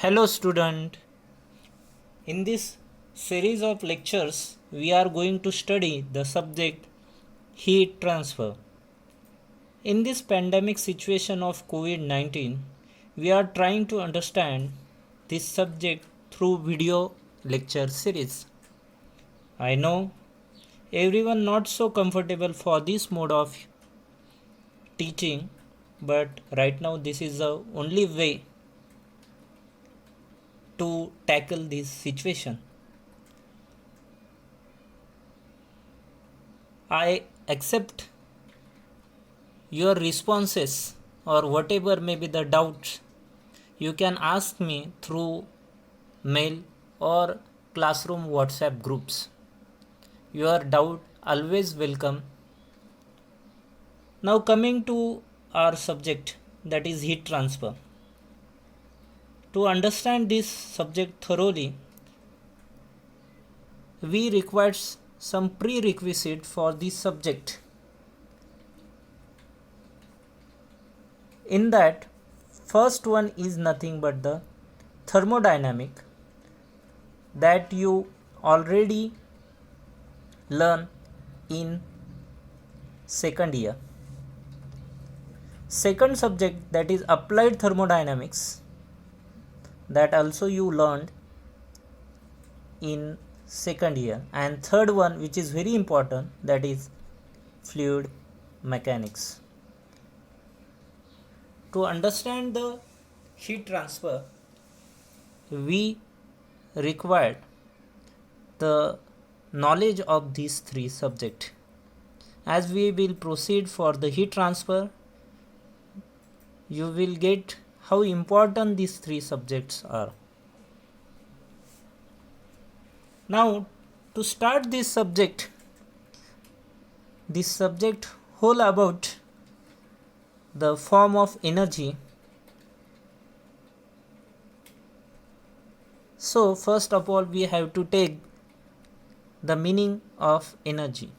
Hello student. In this series of lectures we are going to study the subject heat transfer. In this pandemic situation of COVID-19 we are trying to understand this subject through video lecture series. I know everyone not so comfortable for this mode of teaching, but right now this is the only way to tackle this situation. I accept your responses or whatever may be the doubts. You can ask me through mail or classroom WhatsApp groups. Your doubt always welcome. Now coming to our subject, that is heat transfer. To understand this subject thoroughly, we require some prerequisite for this subject. In that, first one is nothing but the thermodynamic that you already learn in second year. Second subject, that is applied thermodynamics, that also you learned in second year. And third one, which is very important, that is fluid mechanics. To understand the heat transfer, we required the knowledge of these three subjects. As we will proceed for the heat transfer, you will get how important these three subjects are. Now, to start this subject whole about the form of energy. So first of all we have to take the meaning of energy.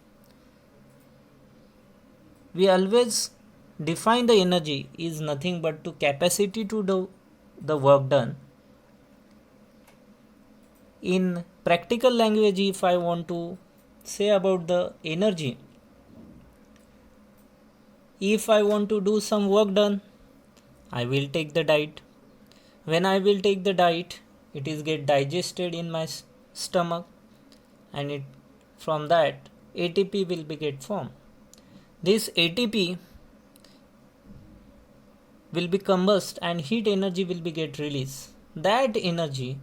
We always define the energy is nothing but to capacity to do the work done. In practical language, if I want to say about the energy, if I want to do some work done, I will take the diet. When I will take the diet, it is get digested in my stomach, and from that ATP will be get formed. This ATP will be combust and heat energy will be get released. That energy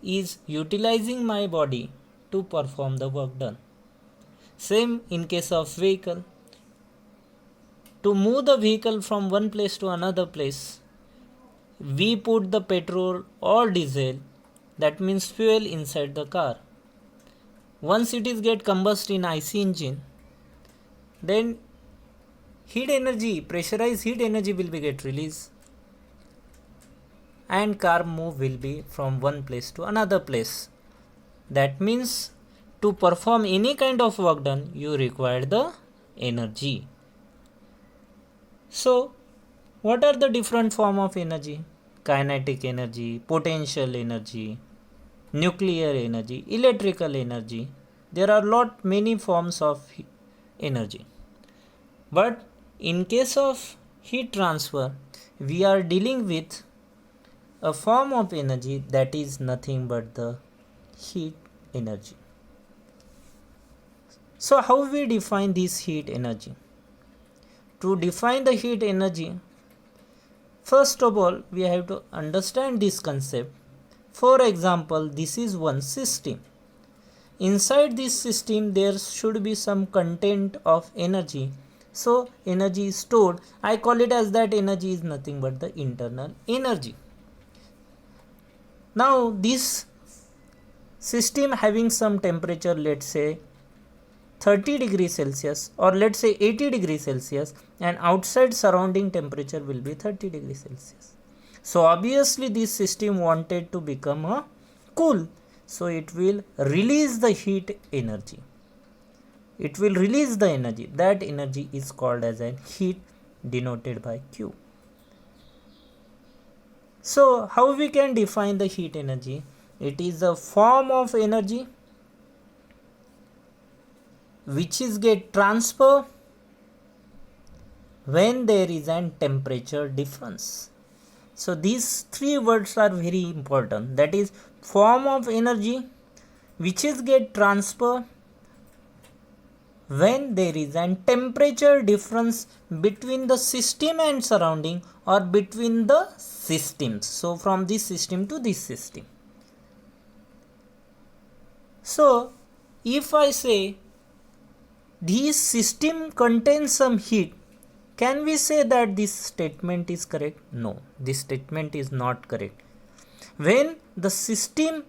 is utilizing my body to perform the work done. Same in case of vehicle. To move the vehicle from one place to another place, we put the petrol or diesel, that means fuel, inside the car. Once it is get combust in IC engine, then heat energy, pressurized heat energy will be get released, and car move will be from one place to another place. That means to perform any kind of work done, you require the energy. So what are the different form of energy? Kinetic energy, potential energy, nuclear energy, electrical energy. There are many forms of energy. But in case of heat transfer, we are dealing with a form of energy that is nothing but the heat energy. So how we define this heat energy? To define the heat energy, first of all we have to understand this concept. For example, this is one system. Inside this system there should be some content of energy. So energy is stored. I call it as that energy is nothing but the internal energy. Now this system having some temperature, let's say 30 degrees Celsius or let's say 80 degrees Celsius, and outside surrounding temperature will be 30 degrees Celsius. So obviously this system wanted to become a cool, so it will release the heat energy. It will release the energy. That energy is called as a heat, denoted by Q. So how we can define the heat energy? It is a form of energy which is get transfer when there is an temperature difference. So these three words are very important. That is form of energy which is get transfer when there is an temperature difference between the system and surrounding, or between the systems. So from this system to this system. So if I say this system contains some heat, can we say that this statement is correct? No, this statement is not correct. When the system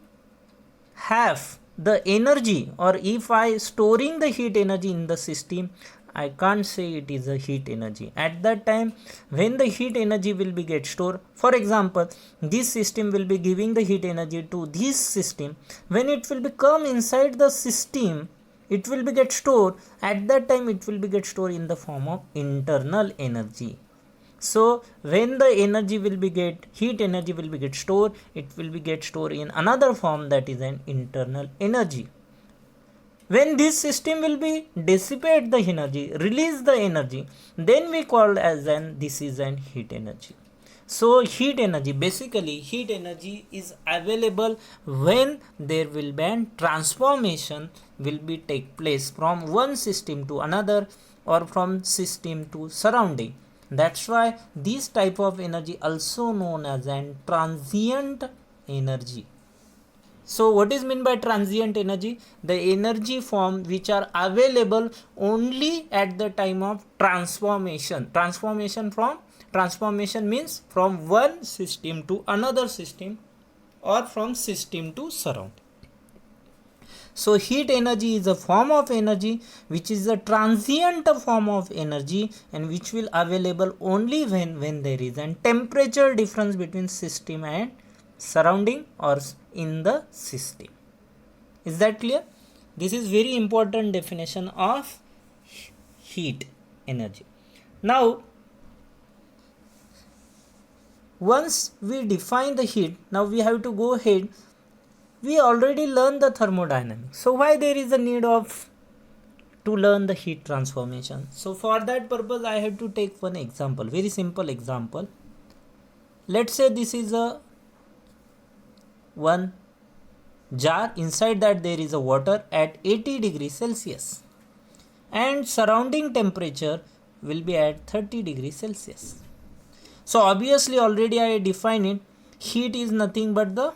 have the energy, or if I storing the heat energy in the system, I can't say it is a heat energy. At that time when the heat energy will be get stored, for example this system will be giving the heat energy to this system, when it will become inside the system, it will be get stored. At that time it will be get stored in the form of internal energy. So when the energy will be get, heat energy will be get stored, it will be get stored in another form, that is an internal energy. When this system will be dissipate the energy, release the energy, then we call as an this is an heat energy. So heat energy, basically heat energy is available when there will be an transformation will be take place from one system to another, or from system to surrounding. That's why this type of energy also known as an transient energy. So what is meant by transient energy? The energy form which are available only at the time of transformation. Transformation means from one system to another system, or from system to surround. So heat energy is a form of energy which is a transient form of energy, and which will available only when there is a temperature difference between system and surrounding, or in the system. Is that clear? This is very important definition of heat energy. Now once we define the heat, now we have to go ahead. We already learned the thermodynamics, so why there is a need of to learn the heat transformation? So for that purpose I have to take one example, very simple example. Let's say this is a one jar, inside that there is a water at 80 degrees Celsius, and surrounding temperature will be at 30 degrees Celsius. So obviously already I define it, heat is nothing but the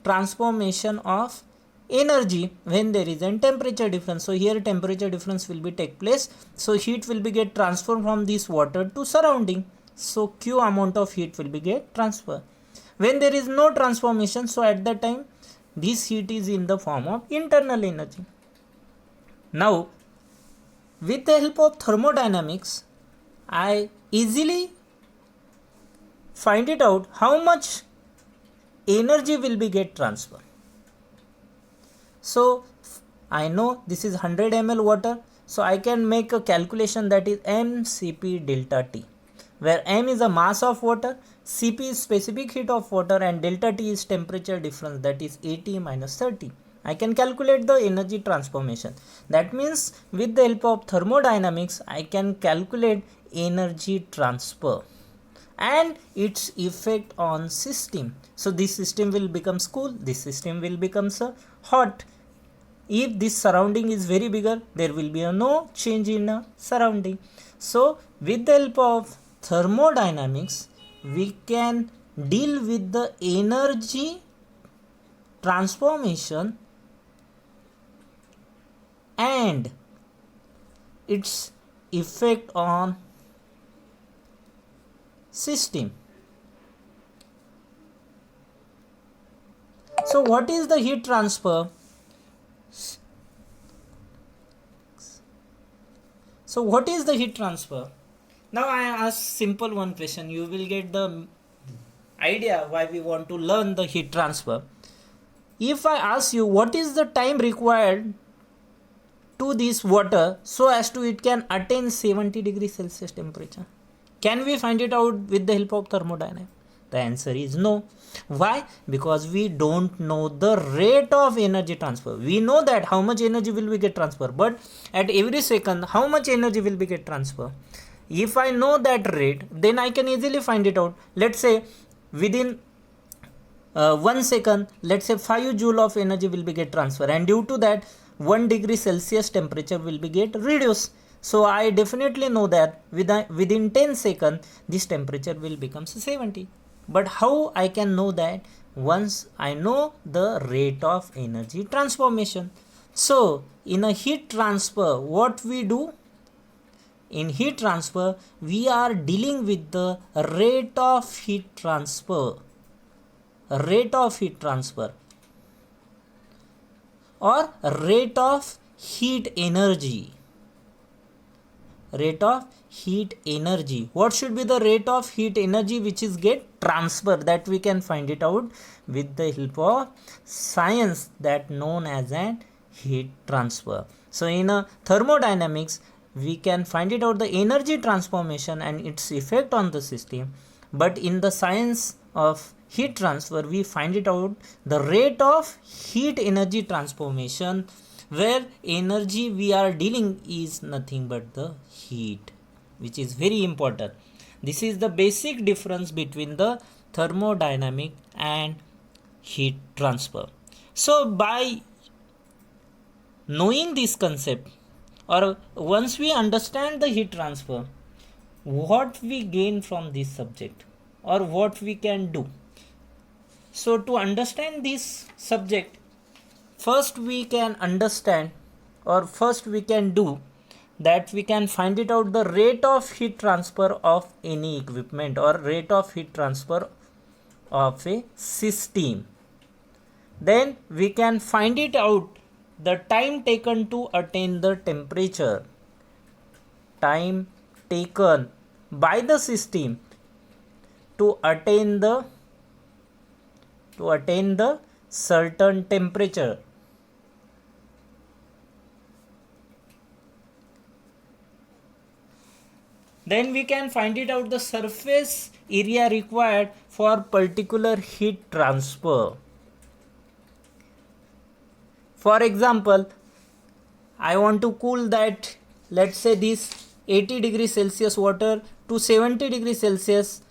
transformation of energy when there is a temperature difference. So here temperature difference will be take place, so heat will be get transferred from this water to surrounding, so Q amount of heat will be get transfer. When there is no transformation, so at that time this heat is in the form of internal energy. Now with the help of thermodynamics I easily find it out how much energy will be get transfer. So I know this is 100 ml water, so I can make a calculation, that is mCp delta T, where m is a mass of water, Cp is specific heat of water, and delta T is temperature difference, that is 80 minus 30. I can calculate the energy transformation. That means with the help of thermodynamics I can calculate energy transfer and its effect on system. So this system will become cool, this system will become hot. If this surrounding is very bigger, there will be no change in surrounding. So with the help of thermodynamics we can deal with the energy transformation and its effect on system. So what is the heat transfer? So what is the heat transfer? Now I ask simple one question, you will get the idea why we want to learn the heat transfer. If I ask you what is the time required to this water so as to it can attain 70 degrees Celsius temperature, can we find it out with the help of thermodynamics? The answer is no. Why? Because we don't know the rate of energy transfer. We know that how much energy will we get transfer, but at every second how much energy will be get transfer. If I know that rate, then I can easily find it out. Let's say within 1 second, let's say 5 joule of energy will be get transfer, and due to that 1 degree Celsius temperature will be get reduced. So I definitely know that within 10 seconds this temperature will become 70. But how I can know that? Once I know the rate of energy transformation. So in a heat transfer, what we do? In heat transfer, we are dealing with the rate of heat transfer. Rate of heat transfer or rate of heat energy. Rate of heat energy. What should be the rate of heat energy which is get transfer? That we can find it out with the help of science that known as an heat transfer. So in a thermodynamics, we can find it out the energy transformation and its effect on the system. But in the science of heat transfer, we find it out the rate of heat energy transformation, where energy we are dealing is nothing but the heat, which is very important. This is the basic difference between the thermodynamic and heat transfer. So by knowing this concept, or once we understand the heat transfer, what we gain from this subject or what we can do? So to understand this subject, first we can understand, or first we can do that, we can find it out the rate of heat transfer of any equipment or rate of heat transfer of a system. Then we can find it out the time taken to attain the temperature, time taken by the system to attain the certain temperature. Then we can find it out the surface area required for particular heat transfer. For example, I want to cool that, let's say this 80 degrees Celsius water to 70 degrees Celsius.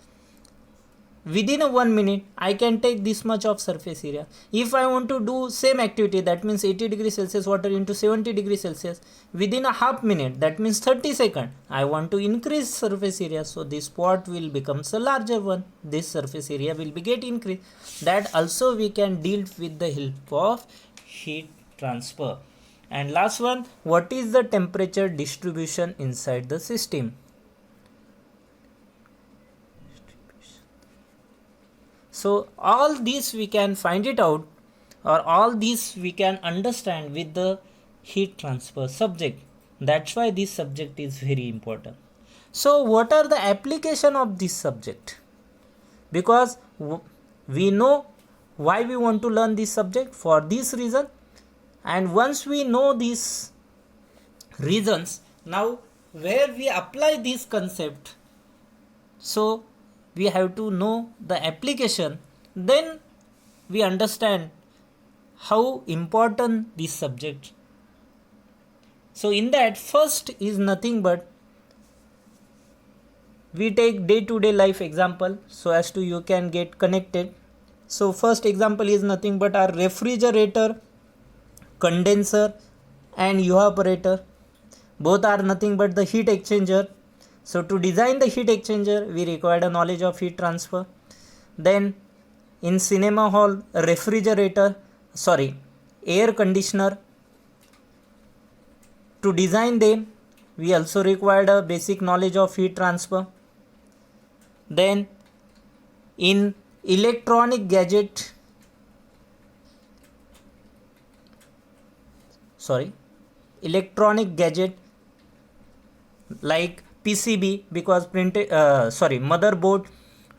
Within a 1 minute, I can take this much of surface area. If I want to do same activity, that means 80 degrees Celsius water into 70 degrees Celsius, within a half minute, that means 30 seconds, I want to increase surface area. So this pot will become a larger one. This surface area will be get increased. That also we can deal with the help of heat transfer. And last one, what is the temperature distribution inside the system? So all this we can find it out, or all this we can understand with the heat transfer subject. That's why this subject is very important. So what are the application of this subject? Because we know why we want to learn this subject, for this reason. And once we know these reasons, now where we apply this concept, so we have to know the application, then we understand how important this subject. So in that, first is nothing but we take day-to-day life example so as to you can get connected. So first example is nothing but our refrigerator, condenser and evaporator. Both are nothing but the heat exchanger. So to design the heat exchanger, we required a knowledge of heat transfer. Then in cinema hall, air conditioner. To design them, we also required a basic knowledge of heat transfer. Then in electronic gadget, like PCB, because motherboard,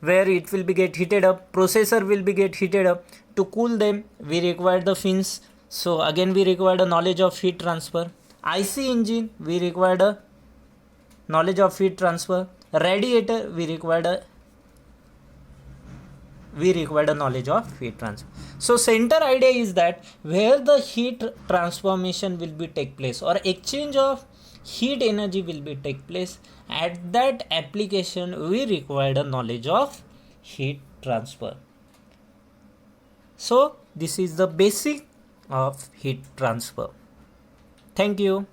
where it will be get heated up, processor will be get heated up. To cool them, we require the fins. So again we required a knowledge of heat transfer. IC engine, we required a knowledge of heat transfer. Radiator, we required a we require the knowledge of heat transfer. So center idea is that where the heat transformation will be take place or exchange of heat energy will be take place, at that application we require the knowledge of heat transfer. So this is the basic of heat transfer. Thank you.